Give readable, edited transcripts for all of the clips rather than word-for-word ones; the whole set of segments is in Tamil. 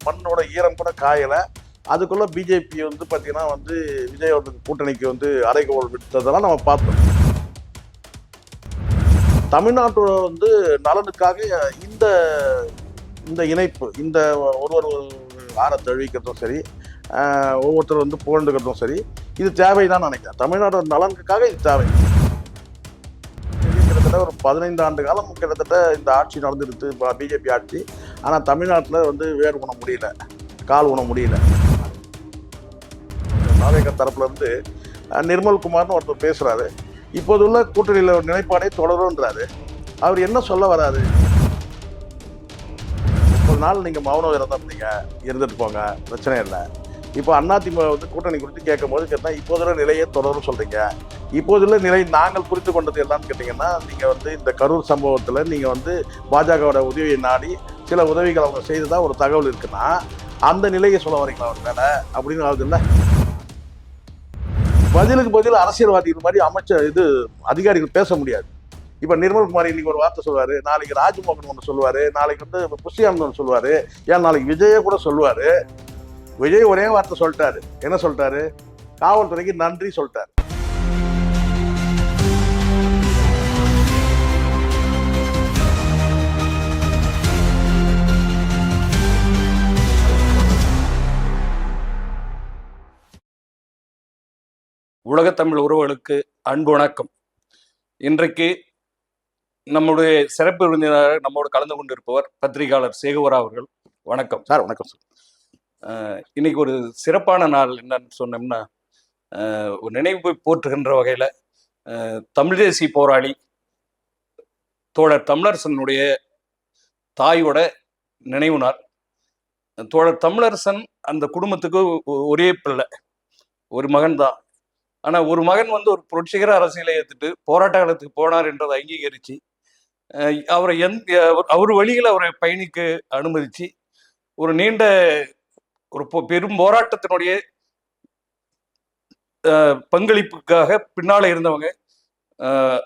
மண்ணோட ஈரம் கூட காயலை. அதுக்குள்ள பிஜேபி வந்து பார்த்தீங்கன்னா வந்து விஜய் அவர்களுக்கு கூட்டணிக்கு வந்து அறைகோல் விட்டதெல்லாம் நம்ம பார்த்தோம். தமிழ்நாட்டோட வந்து நலனுக்காக இந்த இந்த இணைப்பு, இந்த ஒருவர் ஆற தழுவிக்கிறதும் சரி, ஒவ்வொருத்தர் வந்து புகழ்ந்துக்கிறதும் சரி, இது தேவைதான் நினைக்கிறேன். தமிழ்நாட்டோட நலனுக்காக இது தேவை. கிட்டத்தட்ட ஒரு 15 ஆண்டு காலம் கிட்டத்தட்ட இந்த ஆட்சி நடந்துடுது, பிஜேபி ஆட்சி. ஆனால் தமிழ்நாட்டில் வந்து வேர் உண முடியல, கால் உண முடியல. நாவேக தரப்புல இருந்து நிர்மல் குமார்னு ஒருத்தர் பேசுறாரு. இப்போது உள்ள கூட்டணியில் ஒரு நிலைப்பாடை தொடரும்ன்றாரு. அவர் என்ன சொல்ல வராரு? 30 நாள் நீங்க மௌனம் இருந்தீங்க, இருந்துட்டு போங்க, பிரச்சனை இல்லை. இப்போ அதிமுக வந்து கூட்டணி குறித்து கேட்கும் போது கேட்டா இப்போதுள்ள நிலையை தொடரும் சொல்றீங்க. இப்போதுள்ள நிலை நாங்கள் புரிந்து கொண்டது எல்லாம்னு கேட்டீங்கன்னா, நீங்க வந்து இந்த கரூர் சம்பவத்துல நீங்க வந்து பாஜகவோட உதவியை நாடி சில உதவிகள் அவங்க செய்ததா ஒரு தகவல் இருக்குன்னா, அந்த நிலையை சொல்ல வரீங்களா அவர் மேல அப்படின்னு ஆகுது இல்லை. பதிலுக்கு பதில் அரசியல்வாதிகள் மாதிரி அமைச்சர் அதிகாரிகள் பேச முடியாது. இப்ப நிர்மல்குமார் இன்னைக்கு ஒரு வார்த்தை சொல்லுவாரு, நாளைக்கு ராஜ்மோகன் ஒன்று சொல்லுவாரு, நாளைக்கு வந்து புஷியானந்த் ஒன்று சொல்லுவாரு, ஏன் நாளைக்கு விஜய கூட சொல்லுவாரு. விஜய் ஒரே வார்த்தை சொல்லிட்டாரு. என்ன சொல்லிட்டாரு? காவல்துறைக்கு நன்றி சொல்லிட்டாரு. உலகத்தமிழ் உறவுகளுக்கு அன்பு வணக்கம். இன்றைக்கு நம்முடைய சிறப்பு விருந்தினர் நம்மோடு கலந்து கொண்டிருப்பவர் பத்திரிகையாளர் சேகுவரா அவர்கள். வணக்கம் சார். வணக்கம் சார். இன்னைக்கு ஒரு சிறப்பான நாள். என்னன்னு சொன்னோம்னா, ஒரு நினைவு போற்றுகின்ற வகையில் தமிழ் தேசிய போராளி தோழர் தமிழரசனுடைய தாயோட நினைவு நாள். தோழர் தமிழரசன் அந்த குடும்பத்துக்கு ஒரே பிள்ளை, ஒரு மகன் தான். ஆனால் ஒரு மகன் வந்து ஒரு புரட்சிகர அரசியலை ஏற்றுட்டு போராட்ட காலத்துக்கு போனார் என்றதை அங்கீகரித்து அவரை அவர் வழியில் அவரை பயணிக்க அனுமதித்து ஒரு நீண்ட ஒரு பெரும் போராட்டத்தினுடைய பங்களிப்புக்காக பின்னால இருந்தவங்க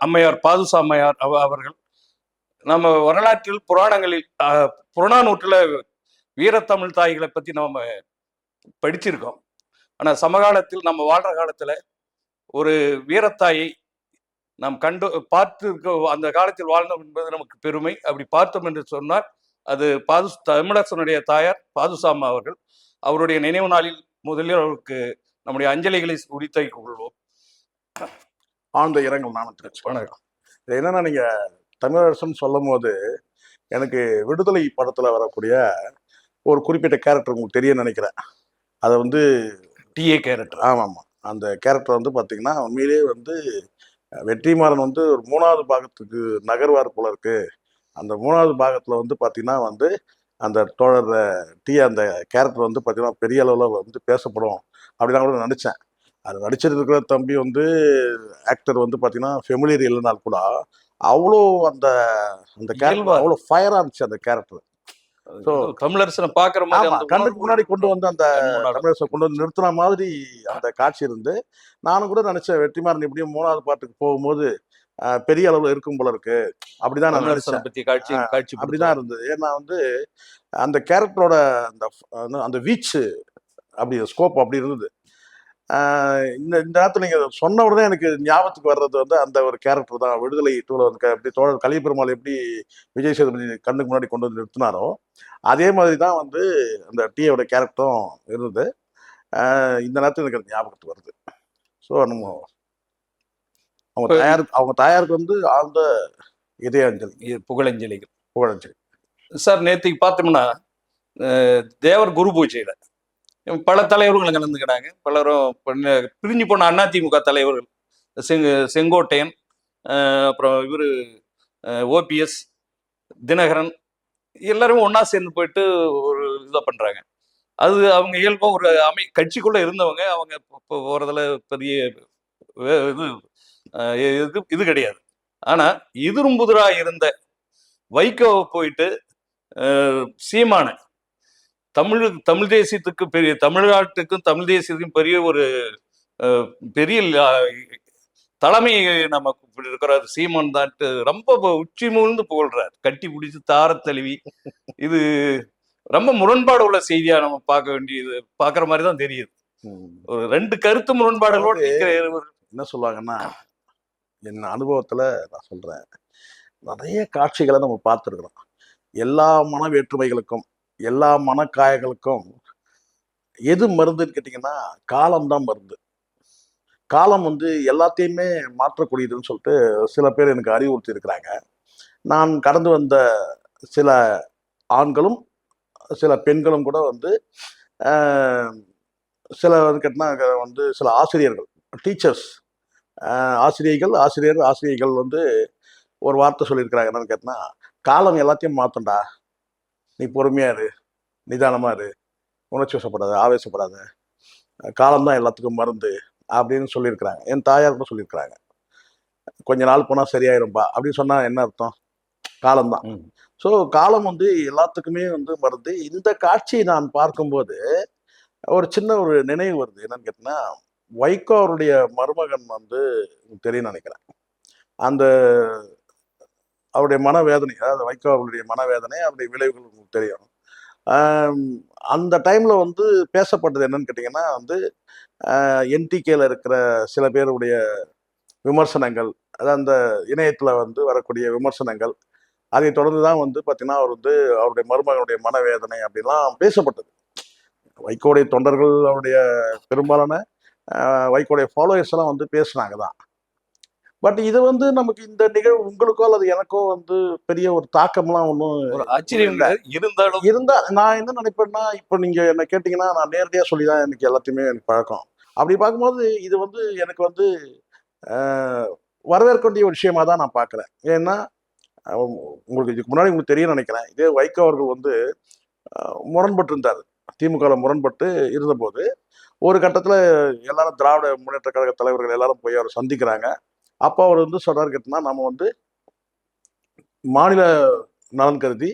அம்மையார் பாதுசா அம்மையார் அவர்கள். நம்ம வரலாற்றில் புராணங்களில் புறநானூற்றில் வீரத்தமிழ் தாய்களை பற்றி நம்ம படிச்சிருக்கோம். ஆனால் சமகாலத்தில் நம்ம வாழ்கிற காலத்தில் ஒரு வீரத்தாயை நாம் பார்த்து அந்த காலத்தில் வாழ்ந்தோம் என்பது நமக்கு பெருமை. அப்படி பார்த்தோம் என்று சொன்னால் அது தமிழரசனுடைய தாயார் பாதுசாமா அவர்கள். அவருடைய நினைவு நாளில் முதலில் அவருக்கு நம்முடைய அஞ்சலிகளை உரித்தாக்கிக் கொள்வோம். ஆழ்ந்த இரங்கல். வணக்கம். என்னன்னா, நீங்க தமிழரசன் சொல்லும் போது எனக்கு விடுதலை படத்துல வரக்கூடிய ஒரு குறிப்பிட்ட கேரக்டர் உங்களுக்கு தெரிய நினைக்கிறேன். அதை வந்து டிஏ கேரக்டர். ஆமாம். அந்த கேரக்டர் வந்து பார்த்தீங்கன்னா உண்மையிலேயே வந்து வெற்றிமாறன் வந்து ஒரு 3வது பாகத்துக்கு நகர்வார் போல இருக்கு. அந்த 3வது பாகத்தில் வந்து பார்த்தீங்கன்னா வந்து அந்த தோழர் அந்த கேரக்டர் வந்து பார்த்தீங்கன்னா பெரிய அளவில் வந்து பேசப்படும் அப்படின்னா கூட நினச்சேன். அது நடிச்சிட்டு இருக்கிற தம்பி வந்து ஆக்டர் வந்து பார்த்தீங்கன்னா ஃபெமிலியர் இல்லைனாலும் கூட அவ்வளோ அந்த அந்த கேரக்டர் அவ்வளோ ஃபயராக இருந்துச்சு. அந்த கேரக்டர் தமிழரசனை பார்க்குற மாதிரி கண்ணுக்கு முன்னாடி கொண்டு வந்து அந்த தமிழரசனை கொண்டு வந்து நிறுத்தின மாதிரி அந்த காட்சி இருந்து, நானும் கூட நினைச்சேன் வெற்றிமாறன் இப்படியும் 3வது பாட்டுக்கு போகும்போது பெரிய அளவுல இருக்கும் போல இருக்கு. அப்படிதான் நான் நினைச்சேன். காட்சி அப்படிதான் இருந்தது. ஏன்னா வந்து அந்த கேரக்டரோட அந்த வீச்சு அப்படி ஸ்கோப் அப்படி இருந்தது. இந்த நேரத்தில் நீங்க சொன்ன உடனே எனக்கு ஞாபகத்துக்கு வர்றது வந்து அந்த ஒரு கேரக்டர் தான். விடுதலை டூல அப்படி தோழர் கலிபெருமாள் எப்படி விஜய் சேதுபதி கண்ணுக்கு முன்னாடி கொண்டு வந்து நிறுத்தினாரோ அதே மாதிரி தான் வந்து அந்த டிஏவோட கேரக்டரும் இருந்தது. இந்த நேரத்தில் எனக்கு அது ஞாபகத்துக்கு வருது. ஸோ நம்ம அவங்க தாயாருக்கு வந்து ஆழ்ந்த இதய அஞ்சலி, புகழஞ்சலி. சார், நேற்றுக்கு பார்த்தோம்னா தேவர் குரு பூஜையில பல தலைவர்கள் கலந்துக்கிறாங்க. பலரும் பிரிஞ்சு போன அதிமுக தலைவர்கள் செங்கோட்டையன், அப்புறம் இவர் ஓபிஎஸ், தினகரன் எல்லாரும் ஒன்னா சேர்ந்து போயிட்டு ஒரு இதை பண்றாங்க. அது அவங்க இயல்பா ஒரு கட்சிக்குள்ள இருந்தவங்க. அவங்க போறதுல பெரிய இது கிடையாது. ஆனா எதிரும் இருந்த வைகோவை போயிட்டு சீமான தமிழ் தேசியத்துக்கு பெரிய தமிழ்நாட்டுக்கும் தமிழ் தேசியத்துக்கும் பெரிய ஒரு பெரிய தலைமை நம்ம இருக்கிறார் சீமான் தான். ரொம்ப உச்சி மூழ்ந்து புகழ்றார், கட்டி பிடிச்சி தார தழுவி. இது ரொம்ப முரண்பாடு உள்ள செய்தியா நம்ம பார்க்க வேண்டியது, பார்க்குற மாதிரி தான் தெரியுது. ம். ஒரு 2 கருத்து முரண்பாடுகளோடு அதாவது நிக்கிற ஒரு என்ன சொல்லுவாங்கன்னா, என் அனுபவத்துல நான் சொல்றேன். நெறைய காட்சிகள நம்ம பார்த்துருக்கிறோம். எல்லா மன வேற்றுமைகளுக்கும், எல்லா மனக்காயங்களுக்கும் எது மருந்துன்னு கேட்டீங்கன்னா, காலம் தான் மருந்து. காலம் வந்து எல்லாத்தையுமே மாற்றக்கூடியதுன்னு சொல்லிட்டு சில பேர் எனக்கு அறிவுறுத்தி இருக்கிறாங்க. நான் கடந்து வந்த சில ஆண்களும், சில பெண்களும் கூட வந்து அ சில வந்து கேட்டீங்கன்னா, வந்து சில ஆசிரியர்கள், டீச்சர்ஸ், அ ஆசிரியர்கள் வந்து ஒரு வார்த்தை சொல்லியிருக்கிறாங்க. என்னன்னு கேட்டீங்கன்னா, "காலம் எல்லாத்தையும் மாத்தும்டா. நீ பொறுமையா இரு, நிதானமா இரு, உணர்ச்சி வசப்படாத, ஆவேசப்படாத. காலம் தான் எல்லாத்துக்கும் மருந்து." அப்படின்னு சொல்லியிருக்கிறாங்க. என் தாயார் கூட சொல்லியிருக்கிறாங்க. "கொஞ்ச நாள் போனா சரியாயிரும்பா." அப்படின்னு சொன்னா என்ன அர்த்தம்? காலம் தான். ம். ஸோ காலம் வந்து எல்லாத்துக்குமே வந்து மருந்து. இந்த காட்சியை நான் பார்க்கும்போது, ஒரு சின்ன ஒரு நினைவு வருது. என்னன்னு கேட்டீங்கன்னா, வைகோ அவருடைய மருமகன் வந்து உங்களுக்கு தெரியும்னு நெனைக்கிறேன். அந்த அவருடைய மனவேதனை, அதாவது வைகோ அவருடைய மனவேதனை, அவருடைய விளைவுகள் உங்களுக்கு தெரியும். ஆம், அந்த டைம்ல வந்து பேசப்பட்டது என்னன்னு கேட்டீங்கன்னா வந்து, என்டிகேல இருக்கிற சில பேருடைய விமர்சனங்கள், அதாவது அந்த இணையத்துல வந்து வரக்கூடிய விமர்சனங்கள், அதை தொடர்ந்து தான் வந்து பார்த்தீங்கன்னா, அவர் வந்து அவருடைய மருமகனுடைய மனவேதனை அப்படிலாம் பேசப்பட்டது. வைகோடைய தொண்டர்கள், அவருடைய பெரும்பாலான வைகோடைய ஃபாலோயர்ஸ் எல்லாம் வந்து பேசுனாங்க தான். பட் இது வந்து நமக்கு இந்த நிகழ்வு உங்களுக்கோ அல்லது எனக்கோ வந்து பெரிய ஒரு தாக்கம்லாம் ஒண்ணும் ஒரு ஒண்ணும் ஆச்சரியம் இல்ல. கிடையாது. இருந்தாலும் இருந்தா நான் என்ன நினைப்பேன்னா, இப்ப நீங்க என்ன கேட்டீங்கன்னா, நான் நேரடியா சொல்லி தான் எனக்கு எல்லாத்தையுமே எனக்கு பழக்கம். அப்படி பார்க்கும்போது இது வந்து எனக்கு வந்து அ வரவேற்க வேண்டிய ஒரு விஷயமா தான் நான் பார்க்குறேன். ஏன்னா, அ உங்களுக்கு இதுக்கு முன்னாடி உங்களுக்கு தெரியும்னு நினைக்கிறேன். இதே வைகோ அவர்கள் வந்து முரண்பட்டு இருந்தாரு. திமுகல முரண்பட்டு இருந்தபோது, ஒரு கட்டத்துல எல்லாரும் திராவிட முன்னேற்ற கழக தலைவர்கள் எல்லாரும் போய் அவர சந்திக்கிறாங்க. அப்ப அவர் வந்து சொல்றாரு கேட்டீங்கன்னா, நம்ம வந்து மாநில நலன் கருதி,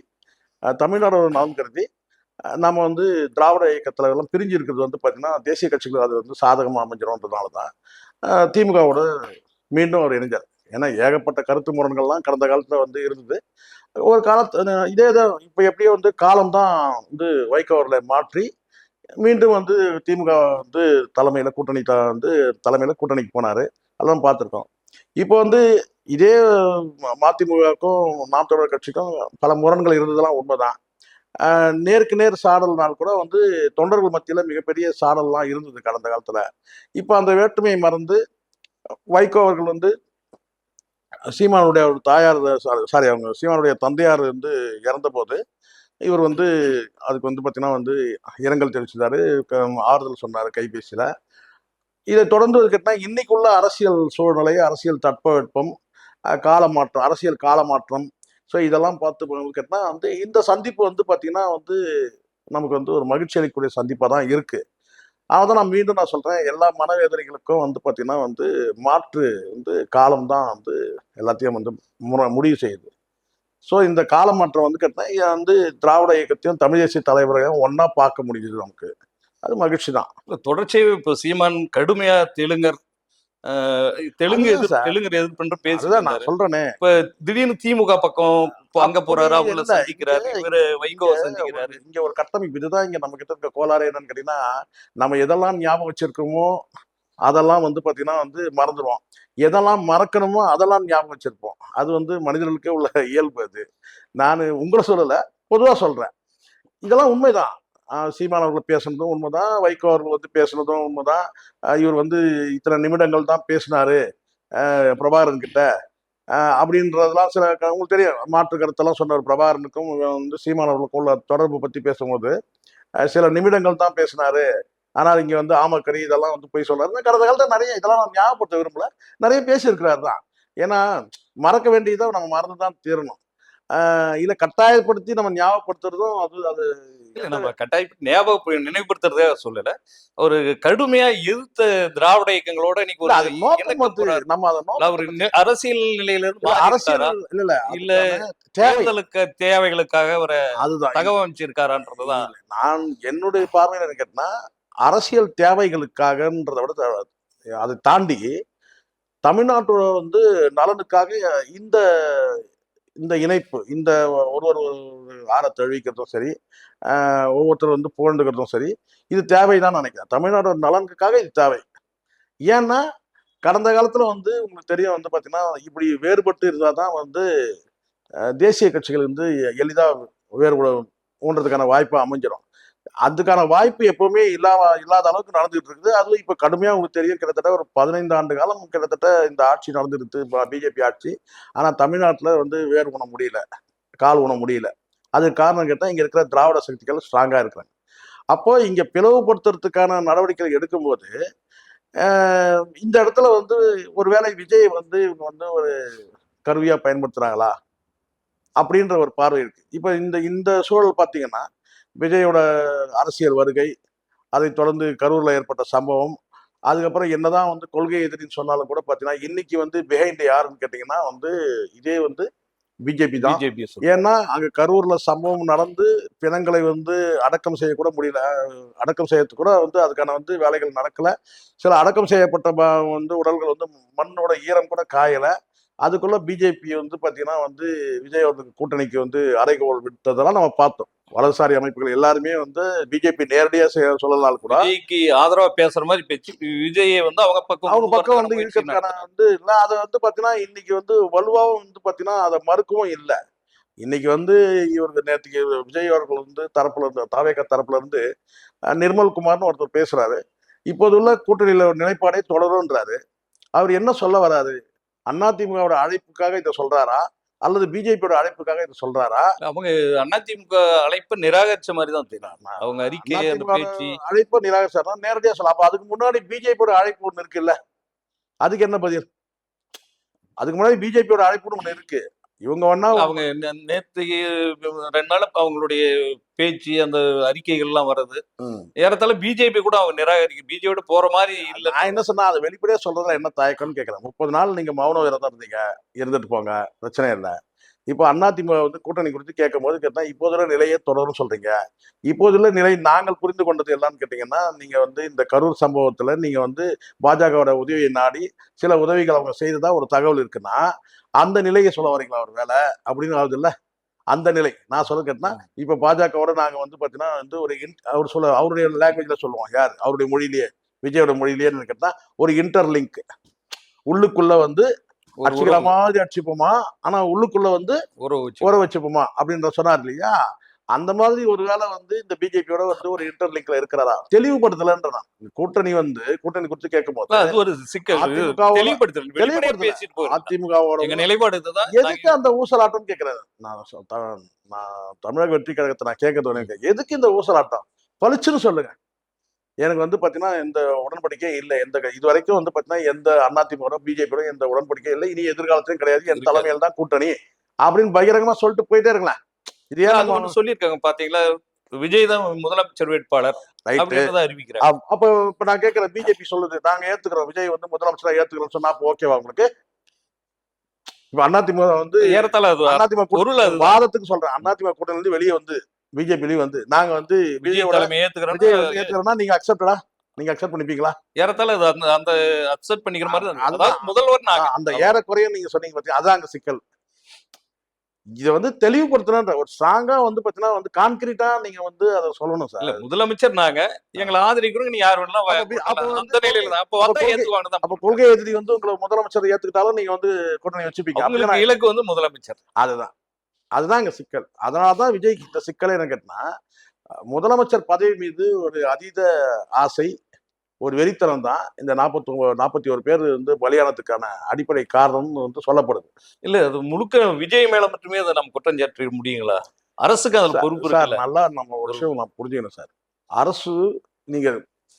தமிழ்நாடோட நலன் கருதி, நம்ம வந்து திராவிட இயக்க தலைவர்கள்லாம் பிரிஞ்சு இருக்கிறது வந்து பார்த்தீங்கன்னா, தேசிய கட்சிகள் அது வந்து சாதகமா அமைஞ்சிரும்ன்றதுனால தான், திமுகவோட மீண்டும் அவர் இணைஞ்சார். ஏன்னா, ஏகப்பட்ட கருத்து முரண்கள்லாம் கடந்த காலத்துல வந்து இருந்தது. ஒரு காலத்து இதே தான் இப்ப எப்படியோ வந்து காலம் தான் வந்து வைகோ அவர்கள மாற்றி, மீண்டும் வந்து திமுக வந்து வந்து தலைமையில கூட்டணிக்கு போனாரு. அதெல்லாம் பார்த்துருக்கோம். இப்போ வந்து இதே மதிமுகவுக்கும் நாம் தமிழர் கட்சிக்கும் பல முரண்கள் இருந்ததெல்லாம் உண்மைதான். நேருக்கு நேர் சாடல்னால் கூட வந்து தொண்டர்கள் மத்தியில மிகப்பெரிய சாடல்லாம் இருந்தது கடந்த காலத்துல. இப்ப அந்த வேற்றுமையை மறந்து வைகோ அவர்கள் வந்து சீமானுடைய ஒரு தாயார் சாரி அவங்க சீமானுடைய தந்தையார் வந்து இறந்தபோது, இவர் வந்து அதுக்கு வந்து பார்த்தீங்கன்னா வந்து இரங்கல் தெரிவிச்சிருந்தாரு. ஆறுதல் சொன்னாரு கைபேசியில. இதை தொடர்ந்து கேட்டா இன்னைக்குள்ள அரசியல் சூழ்நிலை, அரசியல் தட்பவெட்பம், காலமாற்றம், அரசியல் காலமாற்றம். ஸோ இதெல்லாம் பார்த்து கேட்டா வந்து இந்த சந்திப்பு வந்து பார்த்தீங்கன்னா வந்து நமக்கு வந்து ஒரு மகிழ்ச்சி அளிக்கக்கூடிய சந்திப்பா தான் இருக்கு. அதான் நான் சொல்றேன். எல்லா மனவேதனைகளுக்கும் வந்து பார்த்தீங்கன்னா வந்து மாற்று வந்து காலம் தான் வந்து எல்லாத்தையும் வந்து முடிவு செய்யுது. ஸோ இந்த கால மாற்றம் வந்து கேட்டா வந்து திராவிட இயக்கத்தையும், தமிழ் தேசிய தலைவரையும் ஒண்ணா பார்க்க முடியுது நமக்கு. அது மகிழ்ச்சி தான். தொடர்ச்சியாவே இப்போ சீமான் கடுமையா அ அதுதான் சார். தெலுங்கர் எதிர்ப்புன்னு பேசிட்டு அதுதான் நான் இருந்தாரு. சொல்றேனே. இப்ப திடீர்னு திமுக பக்கம் இப்போ அங்க அப்படி போறாரு, அவங்கள இல்ல. இங்க சந்திக்கிறாரு. இவரு இங்க வைகோவ ஒரு சந்திக்கிறாரு. இங்க ஒரு கட்டமைப்பு. இதுதான் இங்க நம்ம கிட்ட இருக்க கோளாறே என்னன்னு கேட்டீங்கன்னா, நம்ம எதெல்லாம் ஞாபகம் வச்சிருக்கோமோ, அதெல்லாம் வந்து பார்த்தீங்கன்னா வந்து மறந்துருவோம். எதெல்லாம் மறக்கணுமோ, அதெல்லாம் ஞாபகம் வச்சிருப்போம். அது வந்து மனிதர்களுக்கே உள்ள இயல்பு அது. நானு உங்கள சொல்லல. பொதுவா சொல்றேன். இதெல்லாம் உண்மைதான். சீமான் அவர்கள் பேசுனதும் உண்மைதான். வைகோ அவர்கள் வந்து பேசுனதும் உண்மைதான். இவர் வந்து இத்தனை நிமிடங்கள் தான் பேசினாரு, பிரபாகரன் கிட்ட. அப்படின்றதெல்லாம் உங்களுக்கு தெரியும். மாற்று கருத்தெல்லாம் சொன்னார். பிரபாகரனுக்கும் வந்து சீமான் அவர்களுக்கும் உள்ள தொடர்பு பத்தி பேசும்போது, சில நிமிடங்கள் தான் பேசினாரு. ஆனால் இங்க வந்து ஆமக்கறி இதெல்லாம் வந்து பொய் சொன்னாரு. கடந்த காலத்துல நெறைய இதெல்லாம் நான் ஞாபகப்படுத்த விரும்பல. நெறைய பேசியிருக்கிறாரு தான். ஏன்னா, மறக்க வேண்டியத நம்ம மறந்து தான் தீரணும். இல்ல கட்டாயப்படுத்தி நம்ம ஞாபகப்படுத்துறதும் அது அது இல்ல எந்த நம்ம கட்டாயம் நினைவுபடுத்துறதே சொல்லல. ஒரு கடுமையா எதிர்த்த திராவிட இயக்கங்களோட இன்னைக்கு இல்ல ஒரு அது நோக்கம் இணக்க வந்து போறாரு. நம்ம அத இல்ல நோக்கத்த அவரு பத்தி அரசியல் நிலையில இருந்து இல்ல மாறி அரசியல் இருக்காரா? இல்ல இல்ல அதுக்கான தேவை. தேர்தலுக்கு தேவைகளுக்காக ஒரு அதுதான். தகவமைச்சு இருக்காரான்றதுதான். இல்ல நான் என்னுடைய பார்வையில என்ன கேட்டேன்னா, அரசியல் தேவைகளுக்காகன்றத விட அதை தாண்டி தமிழ்நாட்டோட வந்து நலனுக்காக இந்த இந்த இணைப்பு, இந்த ஒருவர் ஒரு ஆற தழுவிக்கிறதும் சரி, ஒவ்வொருத்தர் வந்து புகழ்ந்துக்கிறதும் சரி, இது தேவைதான் நினைக்கிறேன். தமிழ்நாடு நலனுக்காக இது தேவை. ஏன்னா கடந்த காலத்துல வந்து உங்களுக்கு தெரியும் வந்து பாத்தீங்கன்னா, இப்படி வேறுபட்டு இருந்தா தான் வந்து தேசிய கட்சிகள் வந்து எளிதா வேறுபட ஊன்றதுக்கான வாய்ப்பு அமைஞ்சிடும். அதுக்கான வாய்ப்பு எப்பவுமே இல்லாத அளவுக்கு நடந்துகிட்டு இருக்குது. அதுவும் இப்ப கடுமையா உங்களுக்கு தெரியும், கிட்டத்தட்ட ஒரு 15 ஆண்டு காலம் கிட்டத்தட்ட இந்த ஆட்சி நடந்துருக்கு, பிஜேபி ஆட்சி. ஆனா தமிழ்நாட்டுல வந்து வேர் ஊன முடியல, கால் ஊன முடியல. அதுக்கு காரணம் கேட்டா இங்க இருக்கிற திராவிட சக்திகள் ஸ்ட்ராங்கா இருக்கிறாங்க. அப்போ இங்க பிளவுபடுத்துறதுக்கான நடவடிக்கைகள் எடுக்கும்போது இந்த இடத்துல வந்து ஒருவேளை விஜய் வந்து இவங்க வந்து ஒரு கருவியா பயன்படுத்துறாங்களா அப்படின்ற ஒரு பார்வை இருக்கு. இப்ப இந்த இந்த சூழல் பாத்தீங்கன்னா, விஜயோட அரசியல் வருகை, அதைத் தொடர்ந்து கரூர்ல ஏற்பட்ட சம்பவம், அதுக்கப்புறம் என்னதான் வந்து கொள்கை எதிரின்னு சொன்னாலும் கூட பாத்தீங்கன்னா, இன்னைக்கு வந்து பிஹைண்ட் யாருன்னு கேட்டீங்கன்னா வந்து இதே வந்து பிஜேபி தான். பிஜேபி ஏன்னா அங்க கரூர்ல சம்பவம் நடந்து பிணங்களை வந்து அடக்கம் செய்யக்கூட முடியல. அடக்கம் செய்யறதுக்கு கூட வந்து அதுக்கான வந்து வேலைகள் நடக்கல. சில அடக்கம் செய்யப்பட்ட வந்து உடல்கள் வந்து மண்ணோட ஈரம் கூட காயல. அதுக்குள்ள பிஜேபி வந்து பாத்தீங்கன்னா வந்து விஜய் அவர்களுக்கு கூட்டணிக்கு வந்து அறைகோல் விட்டதெல்லாம் நம்ம பார்த்தோம். வலதுசாரி அமைப்புகள் எல்லாருமே வந்து பிஜேபி நேரடியா சொல்லலாம் கூட விஜய்க்கு ஆதரவா பேசுற மாதிரி பேச்சு விஜயை வந்து அவங்க அவங்க பக்கம் பக்கம் வந்து இருக்கிறதுக்கான வந்து இல்ல. அதை வந்து பாத்தீங்கன்னா இன்னைக்கு வந்து வலுவாவும் வந்து பாத்தீங்கன்னா அதை மறுக்கவும் இல்லை. இன்னைக்கு வந்து இவருக்கு நேற்றுக்கு விஜய் அவர்கள் வந்து தரப்புல இருந்து தாவேக தரப்புல இருந்து நிர்மல் குமார்னு ஒருத்தர் பேசுறாரு. இப்போது உள்ள கூட்டணியில ஒரு நிலைப்பாடே தொடரும்ன்றாரு. அவர் என்ன சொல்ல வராரு? அதிமுகவோட அழைப்புக்காக இதை சொல்றாரா, அல்லது பிஜேபியோட அழைப்புக்காக இதை சொல்றாரா? அவங்க அதிமுக அழைப்பு நிராகரிச்ச மாதிரி தான் தெரியும். அவங்க அறிக்கை அந்த அதிமுக பேச்சு அழைப்பு நிராகரிச்சாரா நேரடியா சொல்லலாம். அப்ப அதுக்கு முன்னாடி பிஜேபியோட அழைப்பு ஒண்ணு இருக்குல்ல, அதுக்கு என்ன பதில்? அதுக்கு முன்னாடி பிஜேபியோட அழைப்புன்னு ஒண்ணு இருக்கு. இவங்க ஒன்னா அவங்க நேத்து 2 நாள் அவங்களுடைய பேச்சு அந்த அறிக்கைகள்லாம் வருது. ஏறத்தாழ பிஜேபி கூட அவங்க நிராகரிக்க பிஜேபியோட போற மாதிரி இல்ல. நான் என்ன சொன்னா அதை வெளிப்படையா சொல்றதுல என்ன தயக்கம்னு கேட்கிறேன். 30 நாள் நீங்க மௌனம் விரதம் இருந்தீங்க, இருந்துட்டு போங்க, பிரச்சனை இல்லை. இப்போ அதிமுக வந்து கூட்டணி குறித்து கேட்கும் போது கேட்டா இப்போதுள்ள நிலையே தொடரும் சொல்றீங்க. இப்போதுள்ள நிலை நாங்கள் புரிந்து கொண்டது எல்லாம்னு கேட்டீங்கன்னா, நீங்க வந்து இந்த கரூர் சம்பவத்துல நீங்க வந்து பாஜகவோட உதவியை நாடி சில உதவிகள் அவங்க செய்ததா ஒரு தகவல் இருக்குன்னா, அந்த நிலையை சொல்ல வரீங்களா ஒரு வேலை அப்படின்னு ஆகுது இல்ல. அந்த நிலை நான் சொல்ல கேட்டா, இப்ப பாஜகவோட நாங்க வந்து பாத்தீங்கன்னா வந்து ஒரு அவர் சொல்ல அவருடைய லாங்குவேஜ்ல சொல்லுவோம். யார் அவருடைய மொழியிலேயே விஜயோட மொழியிலேயே கேட்டா ஒரு இன்டர்லிங்க், உள்ளுக்குள்ள வந்து அடிச்சுக்கிற மாதிரி அடிச்சுப்போமா, ஆனா உள்ளுக்குள்ள வந்து உற வச்சுப்போமா அப்படின்ற சொன்னார் இல்லையா. அந்த மாதிரி ஒரு வேளை வந்து இந்த பிஜேபியோட வந்து ஒரு இன்டர்லிங்க்ல இருக்கிறதா தெளிவுபடுத்தலன்றதான். கூட்டணி வந்து கூட்டணி குறித்து கேட்கும் போது அதிமுகவோட நிலைப்பாடு எதுக்கு அந்த ஊசலாட்டம் கேட்கிறாரு. நான் தமிழக வெற்றி கழகத்தை நான் கேட்கறது எதுக்கு இந்த ஊசலாட்டம் பளிச்சுன்னு சொல்லுங்க. எனக்கு வந்து பாத்தீங்கன்னா எந்த உடன்படிக்கையும் இல்லை. இது வரைக்கும் வந்து பாத்தீங்கன்னா எந்த அதிமுக பிஜேபியோட எந்த உடன்படிக்கையும் இல்லை. இனி எதிர்காலத்திலும் கிடையாது. என் தலைமையில் தான் கூட்டணி அப்படின்னு பகிரங்கமா சொல்லிட்டு போயிட்டே இருக்கலாம். இது ஏன் சொல்லியிருக்காங்க பாத்தீங்களா, விஜய் தான் முதலமைச்சர் வேட்பாளர் அறிவிக்கிறாங்க. அப்ப இப்ப நான் கேட்கிறேன், பிஜேபி சொல்லுது நாங்க ஏத்துக்கிறோம், விஜய் வந்து முதலமைச்சரா ஏத்துக்கிறோம் சொன்னா அப்ப ஓகேவா உங்களுக்கு? இப்ப அதிமுக வந்து அதிமுக வாதத்துக்கு சொல்றேன், அதிமுக கூட்டணி இருந்து வெளியே வந்து பிஜேபிலையும் வந்து நாங்க வந்து விஜய் ஏத்துக்கிறோம்னா நீங்க அக்செப்டடா? நீங்க அக்செப்ட் பண்ணிப்பீங்களா? ஏறத்தாழ அந்த அக்செப்ட் பண்ணிக்கிற மாதிரி தான் முதல்வர் அந்த ஏறக்குறைய நீங்க சொன்னீங்க பாத்தீங்க, அதான் அங்க சிக்கல். இத வந்து தெளிவுபடுத்தணும்ன்ற ஒரு ஸ்ட்ராங்கா வந்து பாத்தீங்கன்னா வந்து கான்கிரீட்டா நீங்க வந்து அதை சொல்லணும் சார். இல்ல முதலமைச்சர் நாங்க எங்களை ஆதரிக்கிறோம், நீ யார் வேணா அந்த நிலையில தான். அப்ப வந்தா ஏத்துவாங்க. அப்ப கொள்கை எதிரி வந்து உங்களை முதலமைச்சர் ஏத்துக்கிட்டாலும் நீங்க வந்து கூட்டணி வச்சுப்பீங்க. அவங்களுக்கு இலக்கு வந்து முதலமைச்சர். அதுதான் இங்க சிக்கல். அதனாலதான் விஜய்க்கு இந்த சிக்கலை என்ன கேட்டா, முதலமைச்சர் பதவி மீது ஒரு அதீத ஆசை, ஒரு வெறித்தனம் தான் இந்த 41 பேர் வந்து பலியானதுக்கான அடிப்படை காரணம் வந்து சொல்லப்படுது. இல்ல அது முழுக்க விஜய் மேல மட்டுமே அதை நம்ம குற்றம் சாட்ட முடியுங்களா? அரசுக்கு அதுல பொறுப்பு சார். நல்லா நம்ம ஒரு விஷயம் நான் புரிஞ்சுக்கணும் சார். அரசு